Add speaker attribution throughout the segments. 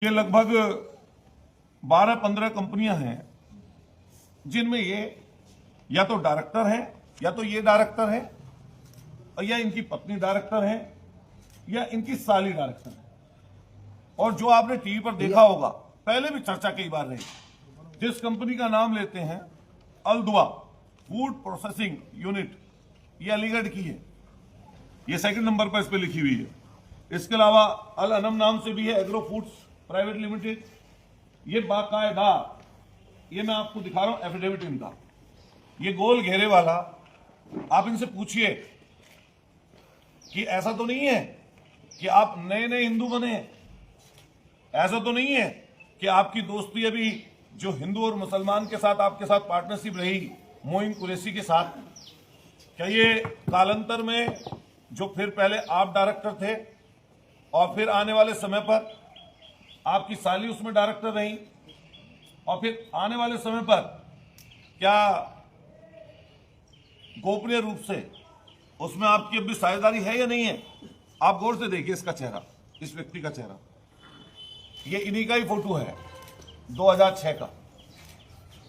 Speaker 1: ये लगभग 12-15 कंपनियां हैं जिनमें ये या तो डायरेक्टर है या तो ये डायरेक्टर है या इनकी पत्नी डायरेक्टर है या इनकी साली डायरेक्टर है। और जो आपने टीवी पर देखा होगा, पहले भी चर्चा कई बार रही, जिस कंपनी का नाम लेते हैं अल दुआ फूड प्रोसेसिंग यूनिट, ये अलीगढ़ की है, ये सेकंड नंबर पर इस पे लिखी हुई है। इसके अलावा अल अनम नाम से भी है एग्रो फूड्स प्राइवेट लिमिटेड, ये बाकायदा, ये मैं आपको दिखा रहा हूं एफिडेविट इनका, ये गोल घेरे वाला। आप इनसे पूछिए कि ऐसा तो नहीं है कि आप नए नए हिंदू बने हैं, ऐसा तो नहीं है कि आपकी दोस्ती अभी जो हिंदू और मुसलमान के साथ आपके साथ पार्टनरशिप रही मोइन कुरैशी के साथ, क्या ये कालांतर में जो फिर पहले आप डायरेक्टर थे और फिर आने वाले समय पर आपकी साली उसमें डायरेक्टर रही और फिर आने वाले समय पर क्या गोपनीय रूप से उसमें आपकी अब भी साझेदारी है या नहीं है? आप गौर से देखिए इसका चेहरा, इस व्यक्ति का चेहरा, ये इन्हीं का ही फोटो है 2006 का,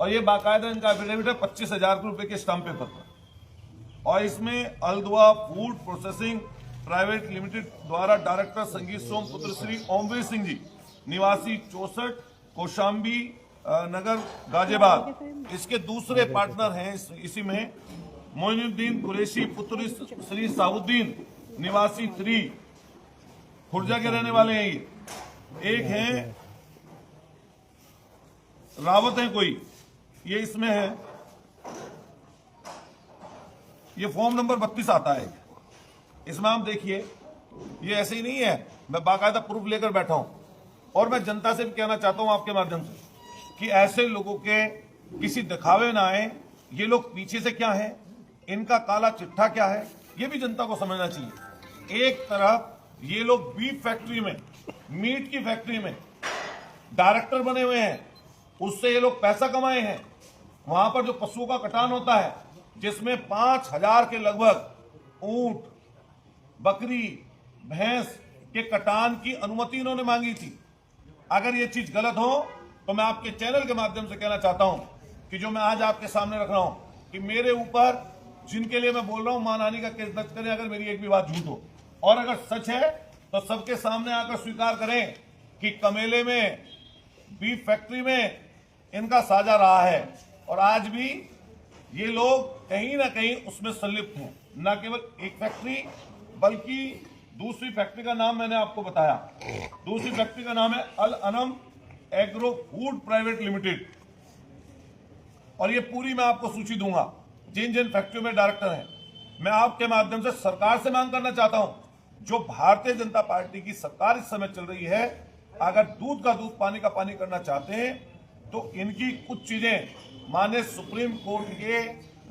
Speaker 1: और ये बाकायदा इनका एफिडेविट है 25,000 रुपए के स्टाम्प पेपर पर। और इसमें अल दुआ फूड प्रोसेसिंग प्राइवेट लिमिटेड द्वारा डायरेक्टर संगीत सोम पुत्र श्री ओमवीर सिंह जी, निवासी 64 कौशाम्बी नगर गाजियाबाद, इसके दूसरे पार्टनर हैं इसी में मोइनुद्दीन कुरैशी पुत्र श्री साहुद्दीन, निवासी 3 खुर्जा के रहने वाले हैं। ये एक हैं रावत है कोई, ये इसमें है, ये फॉर्म नंबर 32 आता है इसमें। आप देखिए ये ऐसे ही नहीं है, मैं बाकायदा प्रूफ लेकर बैठा हूं। और मैं जनता से भी कहना चाहता हूं आपके माध्यम से कि ऐसे लोगों के किसी दिखावे ना आए, ये लोग पीछे से क्या है, इनका काला चिट्ठा क्या है, ये भी जनता को समझना चाहिए। एक तरफ ये लोग बीफ फैक्ट्री में, मीट की फैक्ट्री में डायरेक्टर बने हुए हैं, उससे ये लोग पैसा कमाए हैं। वहां पर जो पशुओं का कटान होता है, जिसमें 5,000 के लगभग ऊंट, बकरी, भैंस के कटान की अनुमति इन्होंने मांगी थी। अगर ये चीज गलत हो तो मैं आपके चैनल के माध्यम से कहना चाहता हूं कि जो मैं आज आपके सामने रख रहा हूं कि मेरे ऊपर जिनके लिए मैं बोल रहा हूं मानहानि का केस दर्ज करें अगर मेरी एक भी बात झूठ हो, और अगर सच है तो सबके सामने आकर स्वीकार करें कि कमेले में बीफ फैक्ट्री में इनका साझा रहा है और आज भी ये लोग कहीं ना कहीं उसमें संलिप्त हैं। न केवल एक फैक्ट्री बल्कि दूसरी फैक्ट्री का नाम मैंने आपको बताया, दूसरी फैक्ट्री का नाम है Al Anam agro food private limited, और ये पूरी मैं आपको सूची दूंगा जिन जिन फैक्ट्रियों में डायरेक्टर हैं। मैं आपके माध्यम से सरकार से मांग करना चाहता हूं, जो भारतीय जनता पार्टी की सरकार इस समय चल रही है, अगर दूध का दूध पानी का पानी करना चाहते हैं तो इनकी कुछ चीजें माननीय सुप्रीम कोर्ट के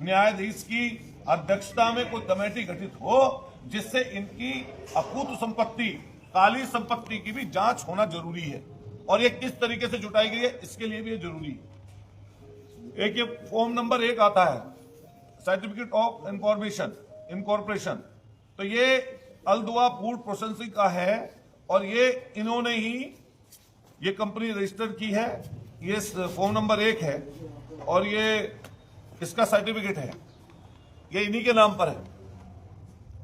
Speaker 1: न्यायाधीश की अध्यक्षता में कोई कमेटी गठित हो, जिससे इनकी अपूर्व संपत्ति, काली संपत्ति की भी जांच होना जरूरी है, और ये किस तरीके से जुटाई गई है इसके लिए भी ये जरूरी है। एक ये फॉर्म नंबर 1 आता है, सर्टिफिकेट ऑफ इनकॉर्पोरेशन, तो ये अल दुआ फूड प्रोसेसिंग का है और ये इन्होंने ही ये कंपनी रजिस्टर की है। ये फॉर्म नंबर 1 है और ये इसका सर्टिफिकेट है, ये इन्हीं के नाम पर है।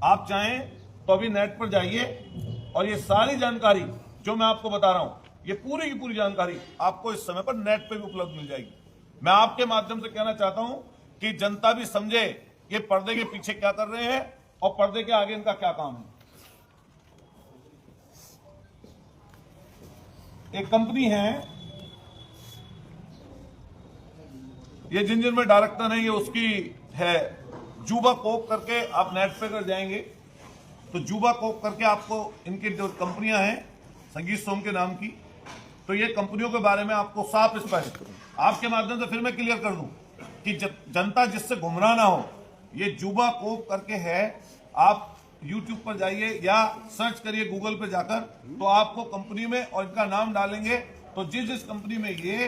Speaker 1: आप चाहें तो अभी नेट पर जाइए और ये सारी जानकारी जो मैं आपको बता रहा हूं, ये पूरी की पूरी जानकारी आपको इस समय पर नेट पे भी उपलब्ध मिल जाएगी। मैं आपके माध्यम से कहना चाहता हूं कि जनता भी समझे ये पर्दे के पीछे क्या कर रहे हैं और पर्दे के आगे इनका क्या काम है। एक कंपनी है, ये जिन जिन में डायरेक्टर है, ये उसकी है जुबा कोप करके, आप नेट पे कर जाएंगे तो जुबा कोप करके आपको इनकी जो कंपनियां हैं संगीत सोम के नाम की, तो ये कंपनियों के बारे में आपको साफ स्पष्ट आपके माध्यम से फिर मैं क्लियर कर दूं कि जनता जिससे गुमराह ना हो, ये जुबा कोप करके है। आप YouTube पर जाइए या सर्च करिए गूगल पे जाकर, तो आपको कंपनी में और इनका नाम डालेंगे तो जिस जिस कंपनी में ये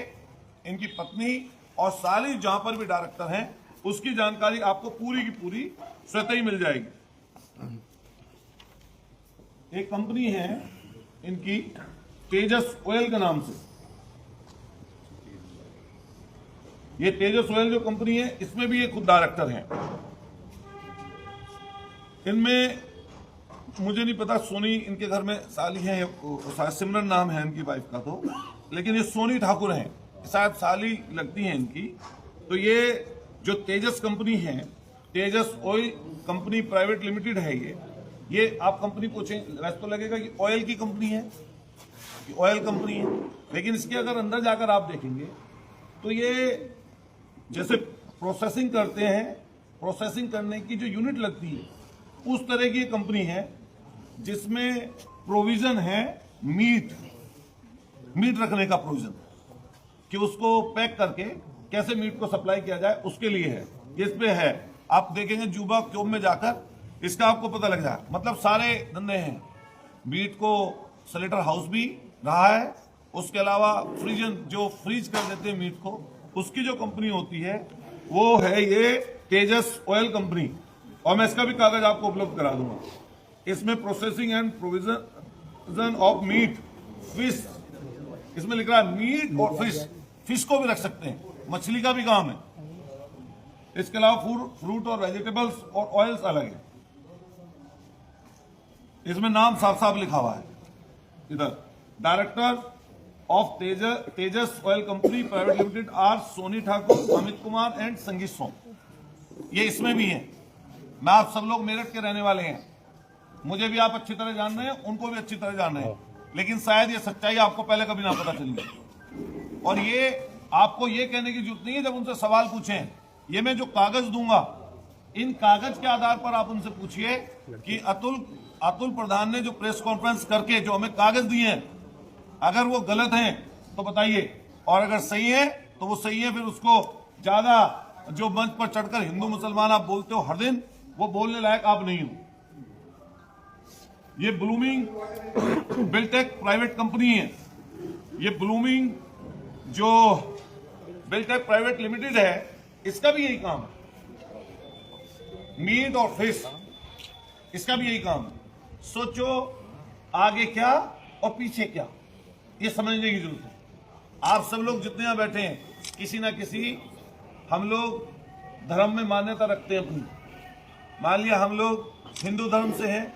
Speaker 1: इनकी पत्नी और साली जहां पर भी डायरेक्टर हैं उसकी जानकारी आपको पूरी की पूरी स्वतः ही मिल जाएगी। एक कंपनी है इनकी तेजस ऑयल के नाम से। ये तेजस ऑयल जो कंपनी है, इसमें भी ये खुद डायरेक्टर हैं। इनमें मुझे नहीं पता, सोनी इनके घर में साली है, शायद सिमरन नाम है इनकी वाइफ का, तो लेकिन ये सोनी ठाकुर हैं, शायद साली लगती हैं इनकी। तो ये जो तेजस कंपनी है, तेजस ऑयल कंपनी प्राइवेट लिमिटेड है, ये आप कंपनी पूछें वैसे तो लगेगा कि ऑयल की कंपनी है, कि ऑयल कंपनी है, लेकिन इसके अगर अंदर जाकर आप देखेंगे तो ये जैसे प्रोसेसिंग करते हैं, प्रोसेसिंग करने की जो यूनिट लगती है उस तरह की कंपनी है, जिसमें प्रोविजन है मीट रखने का प्रोविजन, कि उसको पैक करके कैसे मीट को सप्लाई किया जाए उसके लिए है। इस पे है, आप देखेंगे जुबा क्यूब में जाकर इसका आपको पता लग जाए। मतलब सारे धंधे हैं, मीट को स्लेटर हाउस भी रहा है, उसके अलावा फ्रीजन जो फ्रीज कर देते हैं मीट को, उसकी जो कंपनी होती है वो है ये तेजस ऑयल कंपनी। और मैं इसका भी कागज आपको उपलब्ध करा दूंगा। इसमें processing and provision of meat fish, इसमें लिख रहा है मीट और फिश को भी रख सकते हैं, मछली का भी काम है। इसके अलावा फ्रूट और वेजिटेबल्स और ऑयल्स अलग है। इसमें नाम साफ साफ लिखा हुआ है इधर, director of Tejas oil company private limited R Soni Thakur, Amit Kumar and Sangeet Som. ये इसमें भी है। मैं आप सब लोग मेरठ के रहने वाले हैं, मुझे भी आप अच्छी तरह जान रहे हैं, उनको भी अच्छी तरह जान रहे हैं, लेकिन शायद ये सच्चाई आपको पहले कभी ना पता चली। और ये आपको ये कहने की जरूरत नहीं है जब उनसे सवाल पूछें, ये मैं जो कागज दूंगा, इन कागज के आधार पर आप उनसे पूछिए कि अतुल प्रधान ने जो प्रेस कॉन्फ्रेंस करके जो हमें कागज दिए हैं, अगर वो गलत हैं तो बताइए, और अगर सही है तो वो सही है। फिर उसको ज्यादा जो मंच पर चढ़कर हिंदू मुसलमान आप बोलते हो हर दिन, वो बोलने लायक आप नहीं हो। ये ब्लूमिंग बिल्टेक प्राइवेट कंपनी है, ये ब्लूमिंग जो बिल्टेक प्राइवेट लिमिटेड है, इसका भी यही काम है, मीट और फिश, इसका भी यही काम है। सोचो आगे क्या और पीछे क्या, ये समझने की जरूरत है। आप सब लोग जितने यहां बैठे हैं, किसी ना किसी हम लोग धर्म में मान्यता रखते हैं अपनी। मान लिया हम लोग हिंदू धर्म से हैं,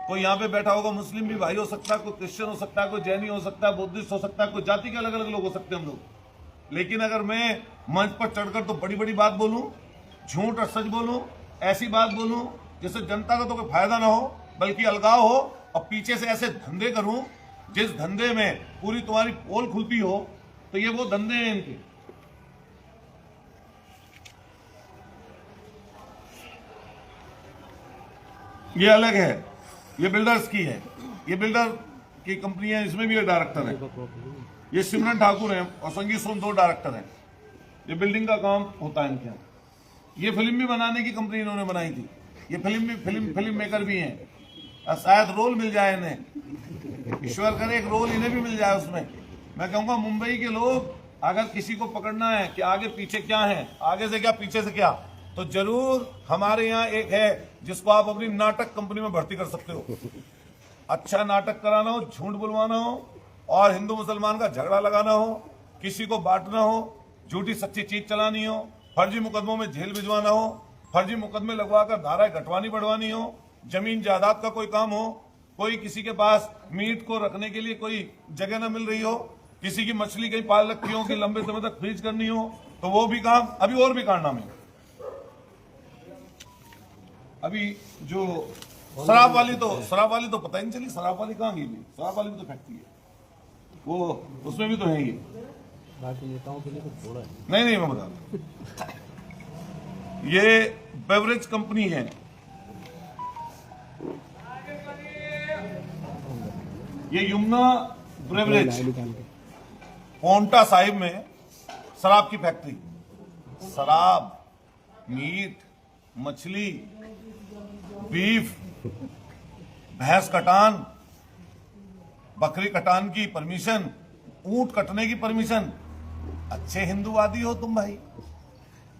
Speaker 1: कोई यहाँ पे बैठा होगा मुस्लिम भी भाई हो सकता है, कोई क्रिश्चियन हो सकता है, कोई जैनी हो सकता है, बुद्धिस्ट हो सकता है, कोई जाति के अलग अलग लोग हो सकते हैं हम लोग। लेकिन अगर मैं मंच पर चढ़कर तो बड़ी बड़ी बात बोलूं, झूठ और सच बोलूं, ऐसी बात बोलूं जिससे जनता का तो कोई फायदा ना हो बल्कि अलगाव हो, और पीछे से ऐसे धंधे करूं जिस धंधे में पूरी तुम्हारी पोल खुलती हो, तो ये वो धंधे हैं इनके। ये अलग है, ये बिल्डर्स की है, ये बिल्डर की कंपनी है, इसमें भी ये डायरेक्टर है। ये सिमरन ठाकुर है और संगीत सोम, दो डायरेक्टर हैं। ये बिल्डिंग का काम होता है इनके यहाँ। ये फिल्म भी बनाने की कंपनी इन्होंने बनाई थी, ये फिल्म मेकर भी हैं, और शायद रोल मिल जाए इन्हें, ईश्वर करे एक रोल इन्हें भी मिल जाए उसमें। मैं कहूँगा मुंबई के लोग अगर किसी को पकड़ना है कि आगे पीछे क्या है, आगे से क्या पीछे से क्या, तो जरूर हमारे यहाँ एक है जिसको आप अपनी नाटक कंपनी में भर्ती कर सकते हो। अच्छा नाटक कराना हो, झूठ बुलवाना हो, और हिंदू मुसलमान का झगड़ा लगाना हो, किसी को बांटना हो, झूठी सच्ची चीज चलानी हो, फर्जी मुकदमों में जेल भिजवाना हो, फर्जी मुकदमे लगवाकर धाराएं घटवानी बढ़वानी हो, जमीन जायदाद का कोई काम हो, कोई किसी के पास मीट को रखने के लिए कोई जगह न मिल रही हो, किसी की मछली कहीं पाल रखी हो कि लंबे समय तक फ्रीज करनी हो, तो वो भी काम। अभी और भी कारनामे, अभी जो शराब वाली तो पता ही नहीं चली, शराब वाली कहाँ गई? शराब वाली भी तो फैक्ट्री है वो, उसमें भी तो है ये। बाकी नेताओं के लिए तो थोड़ा है। नहीं मैं बता, ये बेवरेज कंपनी है, ये यमुना बेवरेज पोंटा साहिब में शराब की फैक्ट्री, शराब, मीट, मछली, बीफ, भैंस कटान, बकरी कटान की परमिशन, ऊंट कटने की परमिशन। अच्छे हिंदूवादी हो तुम भाई,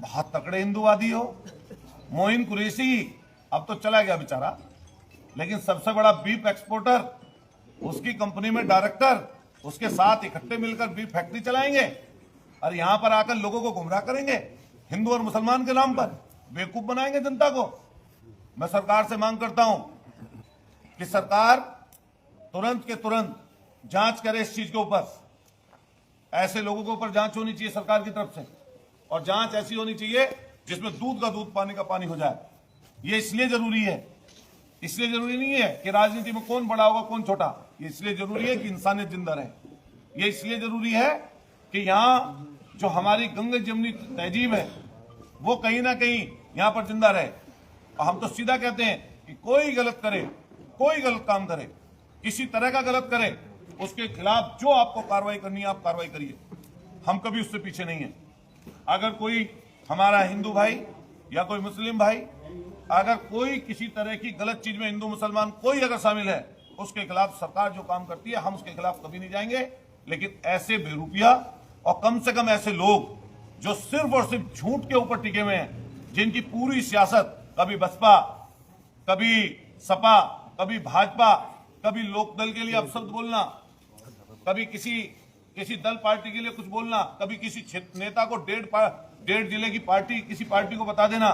Speaker 1: बहुत तकड़े हिंदूवादी हो। मोइन कुरैशी अब तो चला गया बेचारा, लेकिन सबसे बड़ा बीफ एक्सपोर्टर, उसकी कंपनी में डायरेक्टर, उसके साथ इकट्ठे मिलकर बीफ फैक्ट्री चलाएंगे और यहां पर आकर लोगों को गुमराह करेंगे, हिंदू और मुसलमान के नाम पर बेवकूफ बनाएंगे जनता को। मैं सरकार से मांग करता हूं कि सरकार तुरंत के तुरंत जांच करे इस चीज के ऊपर। ऐसे लोगों के ऊपर जांच होनी चाहिए सरकार की तरफ से, और जांच ऐसी होनी चाहिए जिसमें दूध का दूध पानी का पानी हो जाए। ये इसलिए जरूरी है, इसलिए जरूरी नहीं है कि राजनीति में कौन बड़ा होगा कौन छोटा, ये इसलिए जरूरी है कि इंसानियत जिंदा रहे। ये इसलिए जरूरी है कि यहाँ जो हमारी गंगा जमुनी तहजीब है वो कहीं ना कहीं यहाँ पर जिंदा रहे। और हम तो सीधा कहते हैं कि कोई गलत करे, कोई गलत काम करे, किसी तरह का गलत करे, उसके खिलाफ जो आपको कार्रवाई करनी है आप कार्रवाई करिए, हम कभी उससे पीछे नहीं है। अगर कोई हमारा हिंदू भाई या कोई मुस्लिम भाई अगर कोई किसी तरह की गलत चीज में, हिंदू मुसलमान कोई अगर शामिल है, उसके खिलाफ सरकार जो काम करती है हम उसके खिलाफ कभी नहीं जाएंगे। लेकिन ऐसे बेरुपिया और कम से कम ऐसे लोग जो सिर्फ और सिर्फ झूठ के ऊपर टिके हुए हैं, जिनकी पूरी सियासत कभी बसपा, कभी सपा, कभी भाजपा, कभी लोकदल के लिए अपशब्द बोलना, कभी किसी दल पार्टी के लिए कुछ बोलना, कभी किसी नेता को डेढ़ जिले की पार्टी किसी पार्टी को बता देना,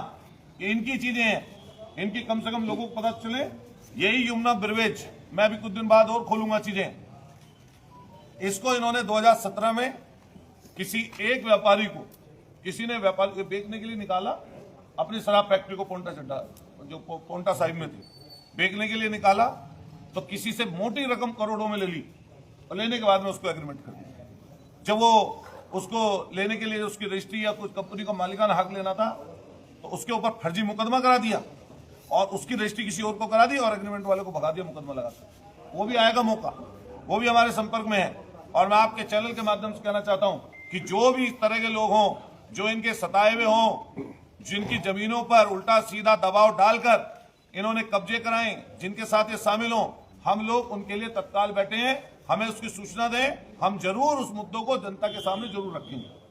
Speaker 1: ये इनकी चीजें हैं। इनकी कम से कम लोगों को पता चले। यही यमुना ब्रिवेज मैं अभी कुछ दिन बाद और खोलूंगा चीजें। इसको इन्होंने 2017 में किसी एक व्यापारी को, किसी ने व्यापारी बेचने के लिए निकाला, अपनी शराब फैक्ट्री को पोंटा चड्डा जो पोंटा साहिब में थी, बेचने के लिए निकाला, तो किसी से मोटी रकम करोड़ों में ले ली और लेने के बाद में उसको एग्रीमेंट कर दिया। जब वो उसको लेने के लिए उसकी रजिस्ट्री या कुछ कंपनी का मालिकाना हक लेना था तो उसके ऊपर फर्जी मुकदमा करा दिया और उसकी रजिस्ट्री किसी और को करा दी और एग्रीमेंट वाले को भगा दिया मुकदमा लगाकर। वो भी आएगा मौका, वो भी हमारे संपर्क में है। और मैं आपके चैनल के माध्यम से कहना चाहता हूं कि जो भी इस तरह के लोग हों, जो इनके सताए हुए हों, जिनकी जमीनों पर उल्टा सीधा दबाव डालकर इन्होंने कब्जे कराए, जिनके साथ ये शामिल हों, हम लोग उनके लिए तत्काल बैठे हैं। हमें उसकी सूचना दें, हम जरूर उस मुद्दों को जनता के सामने जरूर रखेंगे।